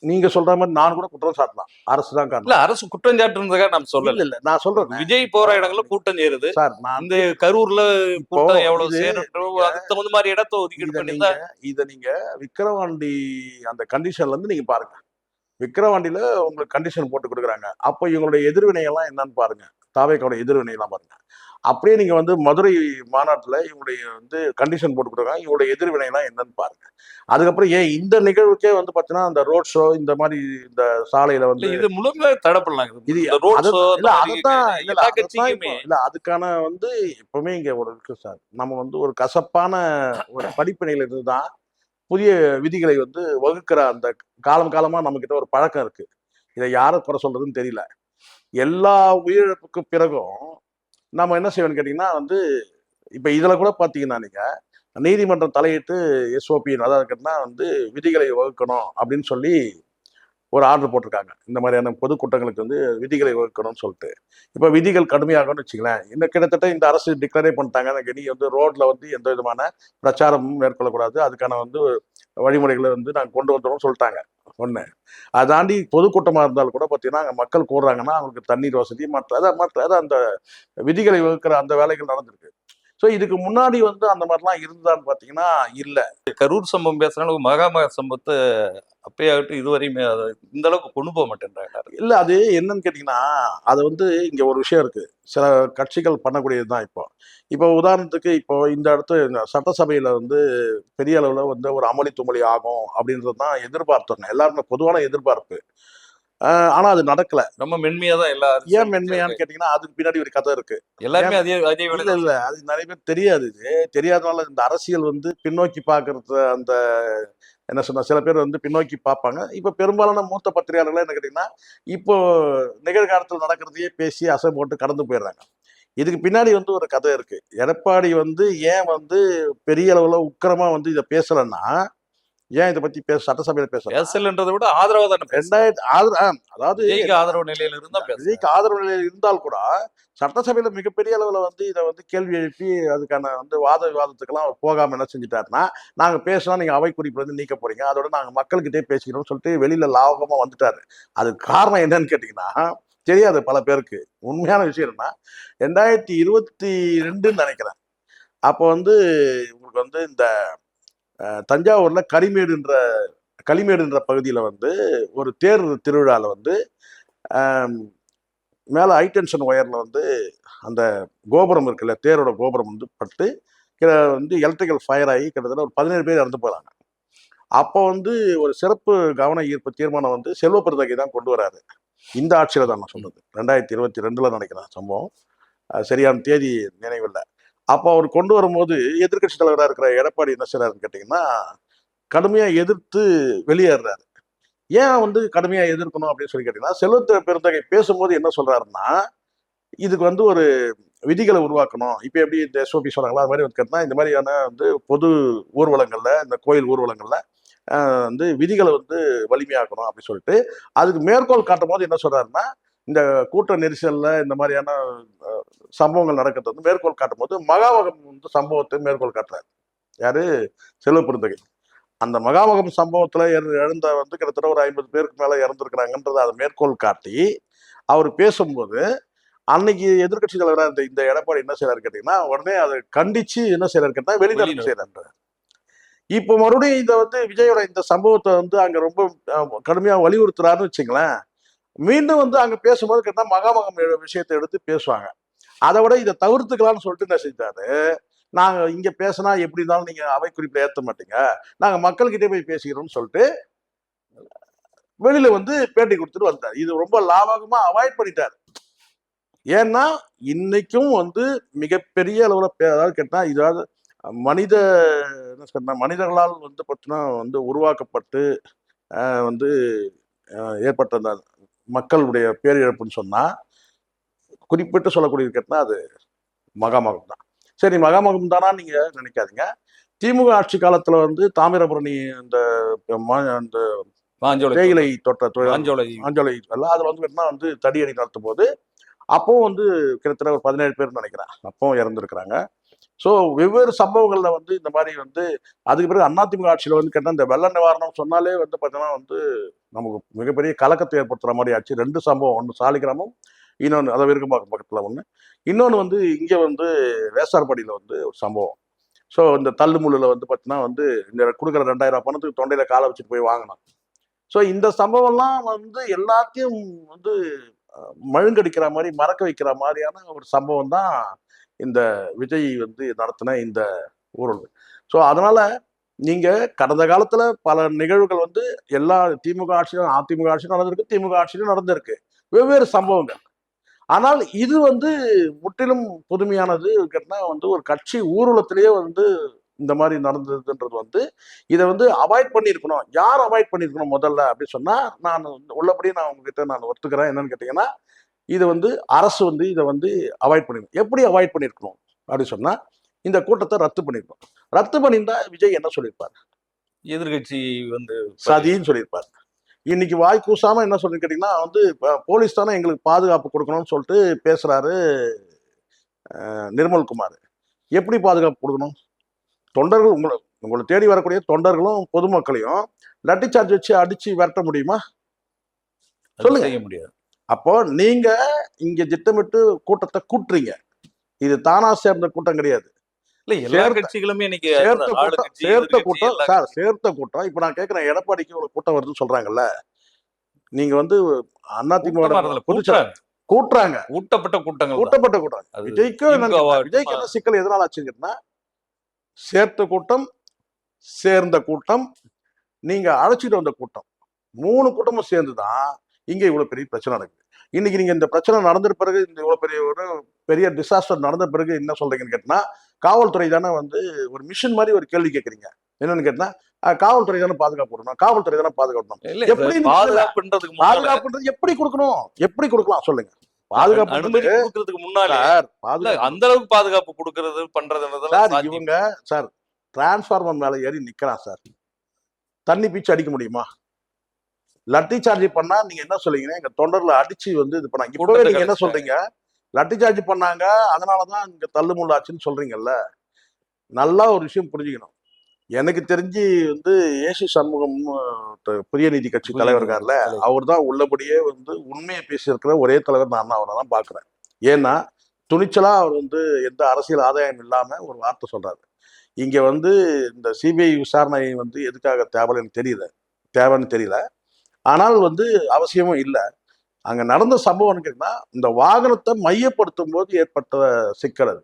நீங்க சொல்ற மாதிரி நான் கூட குற்றம் சாட்டலாம். அரசு தான் காரணம். இல்ல அரசு குற்றம் சாட்டுறதுக்காக நம்ம சொல்லல. இல்ல நான் சொல்றேன், விஜய் போற இடங்கள்ல கூட்டம் சேருது சார். இந்த கரூர்ல கூட்டம் எவ்வளவு சேருன்றோ அதுக்கு தகுந்த மாதிரி இடத்தை ஒதுக்கீடு பண்ணிருந்தா இத நீங்க விக்கிரவாண்டி அந்த கண்டிஷன்ல இருந்து நீங்க பாருங்க. விக்கிரவாண்டியில உங்களுக்கு கண்டிஷன் போட்டு கொடுக்குறாங்க. அப்ப இவங்களுடைய எதிர்வினை எல்லாம் என்னன்னு பாருங்க. தாவேக்காவோட எதிர்வினை எல்லாம் பாருங்க. அப்படியே நீங்க வந்து மதுரை மாநாட்டுல இவங்களுடைய வந்து கண்டிஷன் போட்டு கொடுக்குறாங்க, இவங்களுடைய எதிர்வினைலாம் என்னன்னு பாருங்க. அதுக்கப்புறம் ஏன் இந்த நிகழ்வுக்கே வந்து பார்த்தீங்கன்னா, அந்த ரோட் ஷோ இந்த மாதிரி இந்த சாலையில இல்ல வந்து இது முழுமையாக தடை பண்ணலாங்க. இது இந்த ரோட் ஷோ அதத்தான் அந்த இல்ல மாதிரி அதத்தான் இல்ல இல்ல எல்லா அதத்தான் இப்போ கட்சிக்குமே இல்ல அதுக்கான வந்து எப்பவுமே இங்க ஒரு இருக்கு சார். நம்ம வந்து ஒரு கசப்பான ஒரு படிப்பினையில இருந்து தான் புதிய விதிகளை வந்து வகுக்கிற அந்த காலம் காலமா நம்மகிட்ட ஒரு பழக்கம் இருக்கு. இதை யாரை குறை சொல்றதுன்னு தெரியல. எல்லா உயிரிழப்புக்கு பிறகும் நம்ம என்ன செய்வோம்னு கேட்டீங்கன்னா வந்து, இப்ப இதுல கூட பாத்தீங்கன்னா நீங்க, நீதிமன்றம் தலையிட்டு எஸ்ஓபி அதாவது கேட்டீங்கன்னா வந்து விதிகளை வகுக்கணும் அப்படின்னு சொல்லி ஒரு ஆர்டர் போட்டிருக்காங்க. இந்த மாதிரியான பொதுக்கூட்டங்களுக்கு வந்து விதிகளை வகுக்கணும்னு சொல்லிட்டு. இப்ப விதிகள் கடுமையாகும்னு வச்சுங்களேன். இன்னும் கிட்டத்தட்ட இந்த அரசு டிக்ளரே பண்ணிட்டாங்க. நீ வந்து ரோட்ல வந்து எந்த விதமான பிரச்சாரமும் மேற்கொள்ளக்கூடாது. அதுக்கான வந்து வழிமுறைகளை வந்து நாங்க கொண்டு வந்துருவோம்னு சொல்லிட்டாங்க. ஒண்ணு. அதை தாண்டி பொதுக்கூட்டமா இருந்தாலும் கூட பார்த்தீங்கன்னா, அங்க மக்கள் கூடுறாங்கன்னா, அவங்களுக்கு தண்ணீர் வசதி அதான் அந்த விதிகளை வகுக்கிற அந்த வேலைகள் நடந்திருக்கு. ஸோ இதுக்கு முன்னாடி வந்து அந்த மாதிரிலாம் இருந்ததான்னு பார்த்தீங்கன்னா, இல்ல. கரூர் சம்பவம் பேசுறாலும் மகாமக சம்பவத்தை அப்பயாகட்டும் இதுவரையுமே அதை இந்த அளவுக்கு கொண்டு போக மாட்டேன்றாங்க. இல்ல அது என்னன்னு கேட்டீங்கன்னா, அது வந்து இங்க ஒரு விஷயம் இருக்கு. சில கட்சிகள் பண்ணக்கூடியது தான் இப்போ. இப்போ உதாரணத்துக்கு இப்போ இந்த இடத்து இந்த சட்டசபையில வந்து பெரிய அளவுல வந்து ஒரு அமளி துமளி ஆகும் அப்படின்றது தான் எதிர்பார்த்தோம். எல்லாருமே பொதுவான எதிர்பார்ப்பு. ஆனா அது நடக்கல. ரொம்ப மென்மையா தான் எல்லா ஏன் அரசியல் மென்மையான்னு கட்சியும் கேட்டீங்கன்னா, அதுக்கு பின்னாடி ஒரு கதை இருக்கு. எல்லாருமே ஏன் அதே அதே வேலை இல்ல, தான் இல்ல. செய்றாங்க. அது நெறைய பேருக்கு தெரியாது இது. தெரியாதனால இந்த அரசியல் வந்து பின்னோக்கி பார்க்கறது அந்த என்ன சொன்னா சில பேர் வந்து பின்னோக்கி பார்ப்பாங்க. இப்ப பெரும்பாலான மூத்த பத்திரிகையாளர்கள்லாம் என்ன கேட்டீங்கன்னா, இப்போ நிகழ்காலத்துல நடக்கிறதையே பேசி அசை போட்டு கடந்து போயிடுறாங்க. இதுக்கு பின்னாடி வந்து ஒரு கதை இருக்கு. எடப்பாடி வந்து ஏன் வந்து பெரிய அளவுல உக்கிரமா வந்து இத பேசலன்னா, ஏன் இத பத்தி சட்டசபையில பேசலன்னா, பேசலன்றதை விட ஆதரவா தானே பேசுறாரு. 2000 ஆதர ஆ அதாவது விஜய்க்கு ஆதரவு நிலையில இருந்தா விஜய்க்கு பேசுறாரு. ஆதரவு நிலையில் இருந்தால் கூட, சட்டசபையில மிகப்பெரிய அளவுல வந்து இத வந்து கேள்வி எழுப்பி, அதுக்கான வந்து வாத விவாதத்துக்கெல்லாம் அவர் போகாம என்ன செஞ்சுட்டாருன்னா, நாங்க பேசினா நீங்க அவை குறிப்புலருந்து நீக்க போறீங்க. அதோட நாங்க மக்கள்கிட்டயே பேசிக்கிறோம்னு சொல்லிட்டு வெளியில லாவகமா வந்துட்டாரு. அதுக்கு காரணம் என்னன்னு கேட்டீங்கன்னா, தெரியாது பல பேருக்கு. உண்மையான விஷயம் என்னன்னா, 2022ன்னு நெனைக்கிறேன். அப்போ வந்து உங்களுக்கு வந்து இந்த தஞ்சாவூர்ல களிமேடுன்ற பகுதியில வந்து ஒரு தேர் திருவிழால வந்து, அ மேல ஹை டென்ஷன் ஒயர்ல வந்து அந்த கோபுரம் இருக்குல்ல, தேரோட கோபுரம் வந்து பட்டு, வந்து எலக்ட்ரிக்கல் ஃபயர் ஆகி கிட்டத்தட்ட ஒரு 17 பேர் இறந்து போறாங்க. அப்போ வந்து ஒரு சிறப்பு கவன ஈர்ப்பு தீர்மானம் வந்து செல்வ பெருந்தகை தான் கொண்டு வராரு. இந்த ஆட்சியில தான் நான் சொல்றது. 2022ல நினைக்கிறேன் சம்பவம். சரியான தேதி நினைவில்ல. அப்போ அவர் கொண்டு வரும்போது எதிர்க்கட்சி தலைவரா இருக்கிற எடப்பாடி என்ன செய்றாருன்னு கேட்டீங்கன்னா, கடுமையா எதிர்த்து வெளியேறாரு. ஏன் வந்து கடுமையா எதிர்க்கணும் அப்படின்னு சொல்லி கேட்டீங்கன்னா, செல்வ பெருந்தகை பேசும்போது என்ன சொல்றாருன்னா, இதுக்கு வந்து ஒரு விதிகளை உருவாக்கணும். இப்ப எப்படி இந்த எஸ்ஓபி சொன்னாங்களோ, அது மாரி வந்து கேட்டா, இந்த மாதிரியான வந்து பொது ஊர்வலங்கள்ல, இந்த கோயில் ஊர்வலங்கள்ல வந்து விதிகள வந்து வலிமையாக்கணும் அப்படின்னு சொல்லிட்டு, அதுக்கு மேற்கோள் காட்டும்போது என்ன சொல்றாருன்னா, இந்த கூட்ட நெரிசல்ல இந்த மாதிரியான அ சம்பவங்கள் நடக்கிறத வந்து மேற்கோள் காட்டும்போது, மகாமகம் வந்து சம்பவத்தை மேற்கோள் காட்டுறாரு. யாரு? செல்வ பெருந்தகை. அந்த மகாமகம் சம்பவத்துல இழந்த வந்து கிட்டத்தட்ட ஒரு 50 பேருக்கு மேல இறந்திருக்கிறாங்கன்றத அத மேற்கோள் காட்டி, அவரு பேசும்போது அன்னைக்கு எதிர்க்கட்சி தலைவரா இருந்த இந்த எடப்பாடி என்ன செய்றாரு கேட்டீங்கன்னா, உடனே அத கண்டிச்சு என்ன செய்றாரு கேட்டா, வெளிநடப்பு வெளிநடப்பு. செய்றாரு. இப்போ மறுபடியும் இத வந்து விஜயோட இந்த சம்பவத்த வந்து அங்க ரொம்ப கடுமையா வலியுறுத்துறாருன்னு வச்சுங்களேன். மீண்டும் வந்து அங்க பேசும்போது கேட்டா மகாமகம் விஷயத்த எடுத்து பேசுவாங்க. அத விட இத தவிர்த்துக்கலாம்னு சொல்லிட்டு என்ன செஞ்சாரு, நாங்க இங்க பேசினா எப்படி இருந்தாலும் நீங்க அவை குறிப்பில ஏத்த மாட்டீங்க. நாங்க மக்கள்கிட்டயே போய் பேசிக்கிறோம்னு சொல்லிட்டு, வெளியில வந்து பேட்டி குடுத்துட்டு வந்துட்டாரு. இது ரொம்ப லாவகமா அவாய்ட் பண்ணிட்டாரு. ஏன்னா, இன்னைக்கும் வந்து மிகப்பெரிய அளவுல அதாவது கேட்டா, இதாவது மனித என்ன சொன்னா, மனிதர்களால் வந்து பார்த்தீங்கன்னா வந்து உருவாக்கப்பட்டு வந்து ஏற்பட்ட அந்த மக்களுடைய பேரிழப்புன்னு சொன்னா, குறிப்பிட்டு சொல்லக்கூடியது கேட்டா, அது மகாமகம் தான். சரி மகாமகம் தானான்னு நீங்க நினைக்காதீங்க. திமுக ஆட்சி காலத்துல வந்து தாமிரபரணி அந்த அந்த மாஞ்சோலை தேயிலை தோட்டம். தோட்ட தொழிலாளர் மாஞ்சோலை ஆஞ்சோலை அதுல வந்து பார்த்தீங்கன்னா வந்து தடியடி நடத்தும்போது, அப்பவும் வந்து கிட்டத்தட்ட ஒரு 17 பேர்ன்னு நினைக்கிறேன். அப்பவும் இறந்திருக்கிறாங்க. ஸோ வெவ்வேறு சம்பவங்கள்ல வந்து இந்த மாரி வந்து அதுக்கு பிறகு அதிமுக ஆட்சியில வந்து கேட்டா, இந்த வெள்ள நிவாரணம் சொன்னாலே வந்து பார்த்தீங்கன்னா வந்து, நமக்கு மிகப்பெரிய கலக்கத்தை ஏற்படுத்துற மாரி ஆச்சு. 2 சம்பவம். ஒண்ணு சாலிகிராமம், இன்னொன்னு அதான் விருகம்பாக்கம் பக்கத்துல ஒண்ணு. இன்னொன்னு வந்து இங்க வந்து வேசார்பாடியில வந்து ஒரு சம்பவம். ஸோ இந்த தள்ளுமுள்ளுல வந்து பார்த்தீங்கன்னா வந்து, இந்த குடுக்குற ரூ. 2000 பணத்துக்கு தொண்டையில கால வச்சுட்டு போய் வாங்கணும். ஸோ இந்த சம்பவம்லாம் வந்து எல்லாத்தையும் வந்து மழுங்கடிக்கிற மாரி, மறக்க வைக்கிற மாரியான ஒரு சம்பவம் தான் இந்த விஜய் வந்து நடத்தின இந்த ஊழல். ஸோ அதனால நீங்க கடந்த காலத்துல பல நிகழ்வுகள் வந்து எல்லா திமுக ஆட்சியிலும், அதிமுக ஆட்சியிலும் நடந்திருக்கு, திமுக ஆட்சியிலும் நடந்திருக்கு, வெவ்வேறு சம்பவங்கள். ஆனால் இது வந்து முற்றிலும் புதுமையானது. கேட்டா வந்து ஒரு கட்சி ஊர்வலத்திலேயே வந்து இந்த மாதிரி நடந்ததுன்றது வந்து இதை வந்து அவாய்ட் பண்ணியிருக்கணும். யார் அவாய்ட் பண்ணியிருக்கணும் முதல்ல அப்படின்னு சொன்னா, நான் உள்ளபடியே நான் உங்ககிட்ட நான் ஒத்துக்கிறேன். என்னன்னு கேட்டீங்கன்னா, இது வந்து அரசு வந்து இதை வந்து அவாய்ட் பண்ணிருக்கணும். எப்படி அவாய்ட் பண்ணியிருக்கணும் அப்படின்னு சொன்னா, இந்த கூட்டத்தை ரத்து பண்ணிருக்கணும். ரத்து பண்ணியிருந்தா விஜய் என்ன சொல்லியிருப்பார்? எதிர்கட்சி வந்து சதின்னு சொல்லியிருப்பார். இன்னைக்கு வாய் கூசாம என்ன சொல்றேன்னு கேட்டீங்கன்னா வந்து, போலீஸ் தானே எங்களுக்கு பாதுகாப்பு கொடுக்கணும்னு சொல்லிட்டு பேசுறாரு நிர்மல்குமார். எப்படி பாதுகாப்பு கொடுக்கணும்? தொண்டர்கள் உங்களை உங்களை தேடி வரக்கூடிய தொண்டர்களும் பொதுமக்களையும் லட்டி சார்ஜ் வச்சு அடிச்சு விரட்ட முடியுமா? சொல்லுங்க. செய்ய முடியாது. அப்போ நீங்க இங்க திட்டமிட்டு கூட்டத்தை கூட்டுறீங்க. இது தானா சேர்ந்த கூட்டம் கிடையாது. இல்ல எல்லா கட்சிகளுமே இன்னைக்கு சேர்த்த கூட்டம் சார், சேர்த்த கூட்டம். இப்ப நான் கேட்கிறேன், எடப்பாடிக்கு ஒரு கூட்டம் வருதுன்னு சொல்றாங்கல்ல, நீங்க வந்து அதிமுக கூட்டுறாங்க, ஊட்டப்பட்ட கூட்டங்கள், கூட்டப்பட்ட கூட்டம். விஜய்க்கு என்ன சிக்கல் எதனால ஆச்சுன்னா, சேர்த்த கூட்டம், சேர்ந்த கூட்டம், நீங்க அழைச்சிட்டு வந்த கூட்டம், 3 கூட்டமும் சேர்ந்துதான் இங்க இவ்வளவு பெரிய பிரச்சனை நடக்குது. இன்னைக்கு நீங்க இந்த பிரச்சனை நடந்த பிறகு, இந்த இவ்வளவு பெரிய ஒரு பெரிய டிசாஸ்டர் நடந்த பிறகு என்ன சொல்றீங்கன்னு கேட்டா, காவல்துறை தானே வந்து ஒரு மிஷன் மாதிரி ஒரு கேள்வி கேட்கறீங்க. என்னன்னு கேட்டா, காவல்துறை தானே பாதுகாப்பு கொடுக்கணும், காவல்துறை தானே பாதுகாக்கணும். எப்படி பாதுகாப்புன்றது எப்படி கொடுக்கணும், எப்படி கொடுக்கலாம் சொல்லுங்க? பாதுகாப்பு அனுமதி கொடுக்கறதுக்கு முன்னால அந்த அளவுக்கு பாதுகாப்பு கொடுக்கறது பண்றது இவங்க சார் டிரான்ஸ்பார்மர் மேல ஏறி நிக்கிறான் சார், தண்ணி பீச்சு அடிக்க முடியுமா? லட்டி சார்ஜ் பண்ணா நீங்க என்ன சொல்றீங்க? எங்க தொண்டர்ல அடிச்சு வந்து இது பண்ணாங்க. இப்பவே நீங்க என்ன சொல்றீங்க? லட்டி சார்ஜ் பண்ணாங்க, அதனாலதான் இங்க தள்ளுமுள்ள ஆச்சுன்னு சொல்றீங்கல்ல. நல்லா ஒரு விஷயம் புரிஞ்சுக்கணும். எனக்கு தெரிஞ்சு வந்து ஏசி சண்முகம் புதிய நீதி கட்சி தலைவர் இருக்கார்ல, அவர் தான் உள்ளபடியே வந்து உண்மையை பேசியிருக்கிற ஒரே தலைவர் நான் அவரை தான் பாக்குறேன். ஏன்னா துணிச்சலா அவர் வந்து எந்த அரசியல் ஆதாயம் இல்லாம ஒரு வார்த்தை சொல்றாரு. இங்க வந்து இந்த சிபிஐ விசாரணை வந்து எதுக்காக தேவைன்னு தெரியல. ஆனால் வந்து அவசியமும் இல்லை. அங்க நடந்த சம்பவம் கேட்டீங்கன்னா, இந்த வாகனத்தை மையப்படுத்தும் போது ஏற்பட்ட சிக்கல் அது.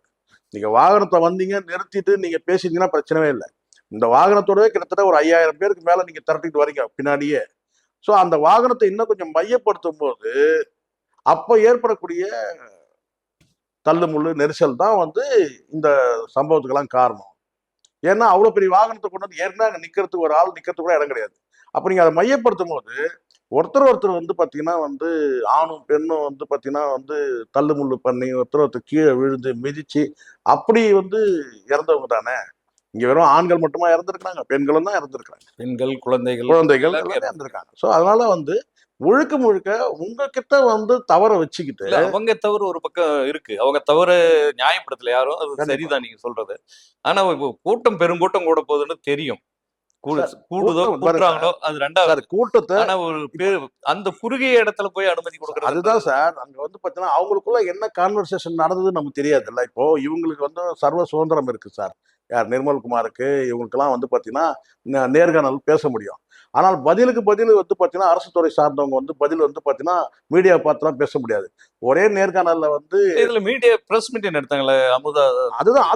நீங்க வாகனத்தை வந்தீங்க, நிறுத்திட்டு நீங்க பேசிட்டீங்கன்னா பிரச்சனையே இல்லை. இந்த வாகனத்தோடவே கிட்டத்தட்ட ஒரு 5000 பேருக்கு மேல நீங்க திரட்டிட்டு வரீங்க பின்னாடியே. ஸோ அந்த வாகனத்தை இன்னும் கொஞ்சம் மையப்படுத்தும் போது அப்ப ஏற்படக்கூடிய தள்ளுமுள்ளு நெரிசல் தான் வந்து இந்த சம்பவத்துக்கெல்லாம் காரணம். ஏன்னா அவ்வளவு பெரிய வாகனத்தை கொண்டு வந்து ஏற்கனவே அங்க நிக்கிறதுக்கு ஒரு ஆள் நிக்கிறதுக்கு கூட இடம் கிடையாது. அப்ப நீங்க அதை மையப்படுத்தும் போது ஒருத்தர் வந்து பாத்தீங்கன்னா வந்து ஆணும் பெண்ணும் வந்து பாத்தீங்கன்னா வந்து தள்ளுமுள்ளு பண்ணி ஒருத்தர் கீழே விழுந்து மிதிச்சு அப்படி வந்து இறந்தவங்க தானே. இங்க வெறும் ஆண்கள் மட்டுமா இறந்துருக்காங்க, பெண்களும் தான் இறந்துருக்காங்க, பெண்கள் குழந்தைகள் இறந்துருக்காங்க. ஸோ அதனால வந்து முழுக்க உங்ககிட்ட வந்து தவற வச்சுக்கிட்டு, அவங்க தவறு ஒரு பக்கம் இருக்கு, அவங்க தவறு நியாயப்படுத்தல யாரும், அது சரிதான் நீங்க சொல்றது. ஆனா இப்போ கூட்டம் பெருங்கூட்டம் கூட போகுதுன்னு தெரியும், கூடுறாங்களோ அது ரெண்டாவது கூட்டத்தை. ஆனா ஒரு அந்த குறுகிய இடத்துல போய் அனுமதி கொடுக்கறது அதுதான் சார். அங்க வந்து பாத்தீங்கன்னா அவங்களுக்குள்ள என்ன கான்வர்சேஷன் நடந்தது நமக்கு தெரியாதுல்ல. இப்போ இவங்களுக்கு வந்து சர்வ சுதந்திரம் இருக்கு சார். யார் நிர்மல்குமாருக்கு இவங்களுக்கெல்லாம் வந்து பாத்தீங்கன்னா நேர்காணல் பேச முடியும். ஆனால் பதிலுக்கு பதில் வந்து பாத்தீங்கன்னா அரசு துறை சார்ந்தவங்க வந்து பதில் வந்து பாத்தீங்கன்னா மீடியா பார்த்துலாம் பேச முடியாது. ஒரே நேர்காணல்ல வந்து இதுல மீடியா பிரஸ் மீட்டிங் எடுத்தாங்களே அமுதா, அதுதான்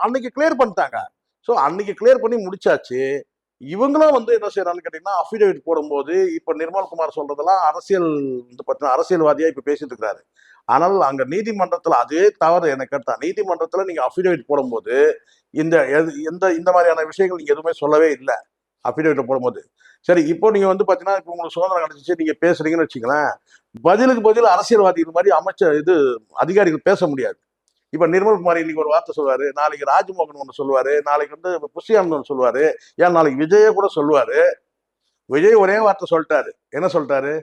அன்னைக்கு கிளியர் பண்ணிட்டாங்க. ஸோ அன்னைக்கு கிளியர் பண்ணி முடிச்சாச்சு. இவங்களும் வந்து என்ன செய்யறாங்கன்னு கேட்டீங்கன்னா, அஃபிடேவிட் போடும்போது இப்ப நிர்மல்குமார் சொல்றதெல்லாம் அரசியல் வந்து பாத்தீங்கன்னா அரசியல்வாதியா இப்ப பேசிட்டு இருக்கிறாரு. ஆனால் அங்க நீதிமன்றத்துல அதே தவறு எனக்கு கேட்டா, நீதிமன்றத்துல நீங்க அஃபிடேவிட் போடும்போது இந்த மாதிரியான விஷயங்கள் நீங்க எதுவுமே சொல்லவே இல்லை அஃபிடேவிட் போடும்போது. சரி, இப்போ நீங்க வந்து பாத்தீங்கன்னா இப்போ உங்களுக்கு சுதந்திரம் கிடைச்சிச்சு, நீங்க பேசுறீங்கன்னு வச்சுங்களேன், பதிலுக்கு பதில் அரசியல்வாதி இது மாதிரி அதிகாரிகள் பேச முடியாது. இப்ப நிர்மல்குமார் இன்னைக்கு ஒரு வார்த்தை சொல்லுவாரு, நாளைக்கு ராஜ்மோகன் ஒன்று சொல்லுவாரு, நாளைக்கு வந்து புஷியானந்த் ஒன்று சொல்லுவாரு, ஏன் நாளைக்கு விஜய கூட சொல்லுவாரு. விஜய் ஒரே வார்த்தை சொல்லிட்டாரு. என்ன சொல்லிட்டாரு?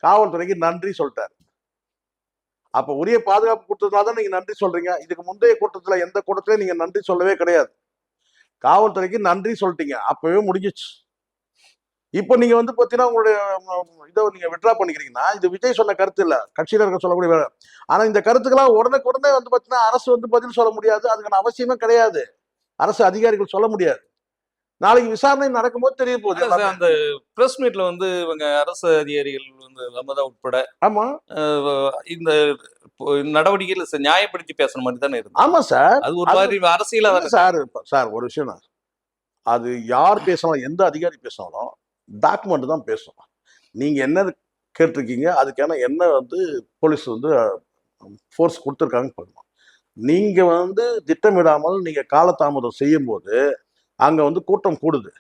காவல்துறைக்கு நன்றி சொல்லிட்டாரு. அப்ப உரிய பாதுகாப்பு கொடுத்ததுனால தான் நீங்க நன்றி சொல்றீங்க. இதுக்கு முந்தைய கூட்டத்துல எந்த கூட்டத்திலயும் நீங்க நன்றி சொல்லவே கிடையாது. காவல்துறைக்கு நன்றி சொல்லிட்டீங்க, அப்பவே முடிஞ்சிச்சு. இப்ப நீங்க வந்து பாத்தீங்கன்னா உங்களுடைய இதை நீங்க விட்ரா பண்ணிக்கிறீங்கன்னா, இது விஜய் சொன்ன கருத்து இல்ல, கட்சியில இருக்க சொல்லக்கூடிய. ஆனா இந்த கருத்துக்கெல்லாம் உடனே வந்து பாத்தீங்கன்னா அரசு வந்து பதில் சொல்ல முடியாது, அதுக்கான அவசியமே கிடையாது. அரசு அதிகாரிகள் சொல்ல முடியாது. நாளைக்கு விசாரணை நடக்கும்போது தெரிய போகுது. அந்த பிரஸ் மீட்ல வந்து இவங்க அரசு அதிகாரிகள் வந்து அமதா உட்பட ஆமா இந்த நடவடிக்கையில நியாயப்படுத்தி பேசுற மாதிரி தானே இருந்தது. ஆமா சார். அது ஒரு மாதிரி அரசியலா இல்ல தானே சார். சார் ஒரு விஷயம் தான். அது யார் பேசினாலும், எந்த அதிகாரி பேசினாலும் டாக்குமெண்ட் தான் பேசும். நீங்க என்ன கேட்டிருக்கீங்க, அதுக்கான என்ன வந்து போலீஸ் வந்து ஃபோர்ஸ் கொடுத்துருக்காங்கன்னு பார்க்கணும். நீங்க வந்து திட்டமிடாமல் நீங்க காலதாமதம் செய்யும்போது அங்க வந்து கூட்டம் கூடுது.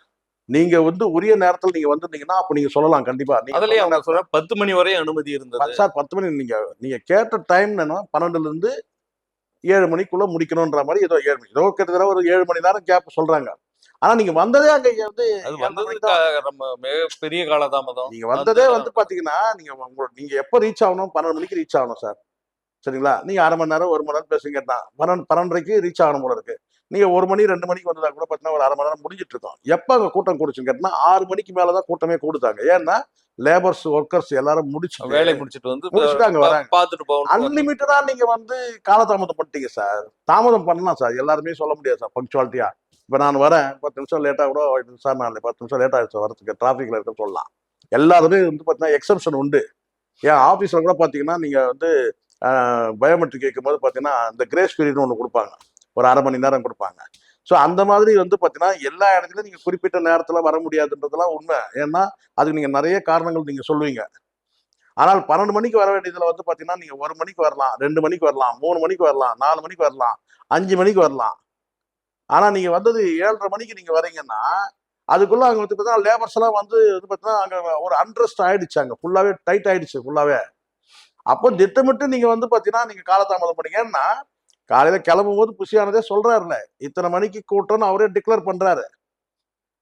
நீங்க வந்து உரிய நேரத்துல நீங்க வந்திருந்தீங்கன்னா அப்ப நீங்க சொல்லலாம் கண்டிப்பா. நீங்க அதுலயே சொன்ன அவங்க நேரத்துல சொல்ற 10 மணி வரை அனுமதி இருந்தது. சார் 10 மணி நீங்க நீங்க கேட்ட டைம் என்னன்னா 12ல இருந்து 7 மணிக்குள்ள முடிக்கணும்ன்ற மாதிரி ஏதோ 7 மணி ஏதோ கிட்டத்தட்ட ஒரு 7 மணி நேரம் கேப் சொல்றாங்க. ஆனா நீங்க வந்ததே அங்க வந்து அது 7:30 வந்தது மணிக்கு தான். நம்ம மிகப்பெரிய காலதாமதம். நீங்க வந்ததே வந்து பாத்தீங்கன்னா நீங்க எப்ப ரீச் ஆகணும்? 12 மணிக்கு ரீச் ஆகணும் சார். சரிங்களா? நீங்க 1/2 மணி நேரம் 1 மணி நேரம் பேசுங்க தான் 12:30க்கு ரீச் ஆகணும் போல இருக்கு. நீங்க 1 மணி 2 மணிக்கு வந்ததா கூட பார்த்தீங்கன்னா ஒரு 1/2 மணி நேரம் முடிஞ்சிட்டு இருக்கும். எப்ப அங்க கூட்டம் கூடுச்சுன்னு கேட்டா 6 மணிக்கு மேல தான் கூட்டமே கூடுதாங்க. ஏன்னா லேபர்ஸ் ஒர்க்கர்ஸ் எல்லாரும் வேலை முடிச்சிட்டு வந்து முடிச்சுட்டு அங்க வராங்க. பார்த்துட்டு போகணும். அன்லிமிட்டடா நீங்க வந்து காலதாமதம் பண்ணிட்டீங்க சார். தாமதம் பண்ணலாம் சார். எல்லாருமே சொல்ல முடியாது சார் பங்க்சுவாலிட்டியா. இப்ப நான் வரேன் 10 நிமிஷம் லேட்டா கூட சார் நான் 10 நிமிஷம் லேட் ஆயிடுச்சு வரதுக்கு டிராஃபிக்ல இருக்க சொல்லலாம். எல்லாருமே வந்து பாத்தீங்கன்னா எக்ஸப்ஷன் உண்டு. ஏன் ஆபீஸ்ல கூட பாத்தீங்கன்னா நீங்க வந்து பயோமெட்ரிக் கேட்கும்போது பாத்தீங்கன்னா இந்த கிரேஸ் பீரியட் ஒன்று கொடுப்பாங்க. ஒரு 1/2 மணி நேரம் கொடுப்பாங்க. ஸோ அந்த மாதிரி வந்து பாத்தீங்கன்னா எல்லா இடத்துலயும் நீங்க குறிப்பிட்ட நேரத்துல வர முடியாதுன்றதெல்லாம் உண்மை. ஏன்னா அதுக்கு நீங்க நிறைய காரணங்கள் நீங்க சொல்லுவீங்க. ஆனால் 12 மணிக்கு வர வேண்டியதுல வந்து பாத்தீங்கன்னா நீங்க 1 மணிக்கு வரலாம், 2 மணிக்கு வரலாம், 3 மணிக்கு வரலாம், 4 மணிக்கு வரலாம், 5 மணிக்கு வரலாம். ஆனா நீங்க வந்தது 7:30 மணிக்கு நீங்க வரீங்கன்னா அதுக்குள்ள அங்க வந்து பார்த்தீங்கன்னா லேபர்ஸ் எல்லாம் வந்து பார்த்தீங்கன்னா அங்க ஒரு அன்ரெஸ்ட் ஆயிடுச்சு. அங்க ஃபுல்லாவே டைட் ஆயிடுச்சு ஃபுல்லாவே. அப்போ திட்டமிட்டு நீங்க வந்து பாத்தீங்கன்னா நீங்க காலதாமதம் பண்ணீங்க. ஏன்னா காலையில கிளம்பும் போது புஷியானதே சொல்றாருல, இத்தனை மணிக்கு கூட்டம்னு அவரே டிக்ளேர் பண்றாரு.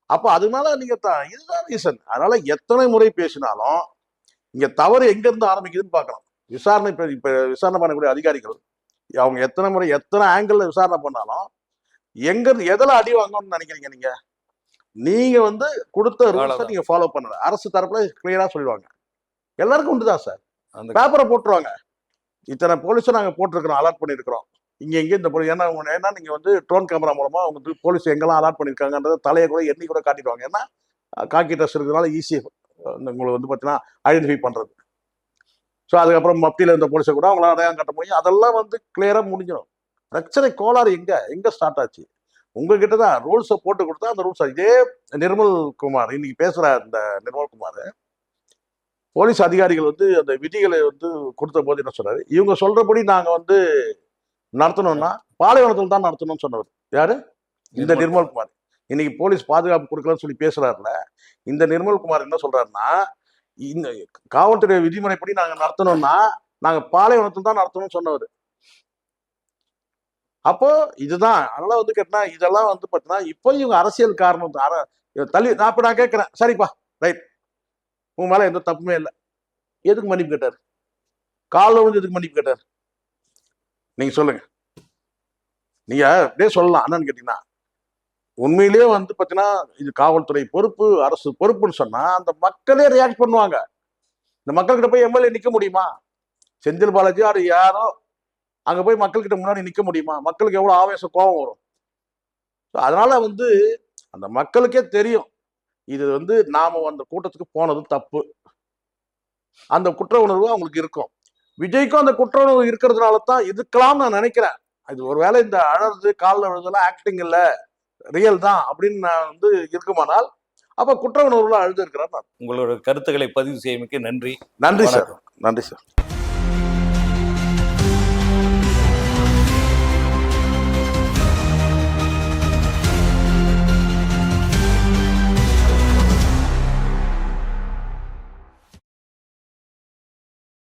அப்போ அது மேல நீங்க இதுதான் ரீசன். அதனால எத்தனை முறை பேசினாலும் இங்க தவறு எங்க இருந்து ஆரம்பிக்குதுன்னு பார்க்கணும். விசாரணை இப்ப விசாரணை பண்ணக்கூடிய அதிகாரிகள் அவங்க எத்தனை முறை எத்தனை ஆங்கிள் விசாரணை பண்ணாலும் எங்க இருந்து எதுல அடி வாங்கணும்னு நினைக்கிறீங்க நீங்க? நீங்க வந்து கொடுத்த ரூல்ஸை நீங்க ஃபாலோ பண்ணல. அரசு தரப்புல கிளியரா சொல்லிடுவாங்க. எல்லாருக்கும் உண்டுதான் சார். அந்த பேப்பரை போட்டுருவாங்க. இத்தனை போலீஸை நாங்க போட்டிருக்கிறோம், அலர்ட் பண்ணிருக்கிறோம். இங்க இந்த ஏன்னா நீங்க வந்து ட்ரோன் கேமரா மூலமா அவங்க போலீஸ் எங்கெல்லாம் அலர்ட் பண்ணிருக்காங்கன்றத தலையை கூட எண்ணி கூட காட்டிடுவாங்க. ஏன்னா காக்கி ட்ரெஸ் இருக்கிறதுனால ஈஸி உங்களுக்கு வந்து பாத்தீங்கன்னா ஐடென்டிஃபை பண்றது. ஸோ அதுக்கப்புறம் மத்தியில் இருந்த போலீஸை கூட அவங்களால அடையாளம் கட்ட முடியும். அதெல்லாம் வந்து கிளியரா முடிஞ்சிடும். பிரச்சனை கோளாறு எங்க ஸ்டார்ட் ஆச்சு? உங்ககிட்ட தான் ரூல்ஸை போட்டு கொடுத்தா அந்த ரூல்ஸ். இதே நிர்மல் குமார் இன்னைக்கு பேசுற இந்த நிர்மல் குமார் போலீஸ் அதிகாரிகள் வந்து அந்த விதிகளை வந்து கொடுத்த போது என்ன சொன்னாரு? இவங்க சொல்றபடி நாங்க வந்து நடத்தணும்னா பாலைவனத்தில் தான் நடத்தணும்னு சொன்னவர் யாரு? இந்த நிர்மல் குமார். இன்னைக்கு போலீஸ் பாதுகாப்பு கொடுக்கலன்னு சொல்லி பேசுறாருல, இந்த நிர்மல் குமார் என்ன சொல்றாருன்னா இந்த காவல்துறை விதிமுறைப்படி நாங்க நடத்தணும்னா நாங்க பாலைவனத்தில் தான் நடத்தணும்னு சொன்னவர். அப்போ இதுதான். அதனால வந்து கேட்டா இதெல்லாம் வந்து பாத்தீங்கன்னா இப்போ இவங்க அரசியல் காரணம் தள்ளி நான் கேட்கிறேன். சரிப்பா ரைட், உங்க மேல எந்த தப்புமே இல்லை. எதுக்கு மன்னிப்பு கேட்டார்? காலில் வந்து எதுக்கு மன்னிப்பு கேட்டார்? நீங்க சொல்லுங்க. நீங்க அப்படியே சொல்லலாம் என்னன்னு கேட்டீங்கன்னா உண்மையிலேயே வந்து பாத்தீங்கன்னா இது காவல்துறை பொறுப்பு, அரசு பொறுப்புன்னு சொன்னா அந்த மக்களே ரியாக்ட் பண்ணுவாங்க. இந்த மக்கள்கிட்ட போய் எம்எல்ஏ நிக்க முடியுமா? செந்தில் பாலாஜி யாரோ அங்க போய் மக்கள்கிட்ட முன்னாடி நிக்க முடியுமா? மக்களுக்கு எவ்வளவு ஆவேசம் கோபம் வரும். அதனால வந்து அந்த மக்களுக்கே தெரியும் இது வந்து நாம அந்த கூட்டத்துக்கு போனது தப்பு. அந்த குற்ற உணர்வு அவங்களுக்கு இருக்கும். விஜய்க்கும் அந்த குற்ற உணர்வு இருக்கிறதுனால தான் இருக்கலாம் நான் நினைக்கிறேன். அது ஒருவேளை இந்த அழறது காலில் விழுதெல்லாம் ஆக்டிங் இல்ல, ரியல் தான் அப்படின்னு நான் வந்து இருக்குமானால் அப்ப குற்ற உணர்வுல அழுது இருக்கிறேன். உங்களோட கருத்துக்களை பதிவு செய்யமைக்கு நன்றி. நன்றி சார். நன்றி சார்.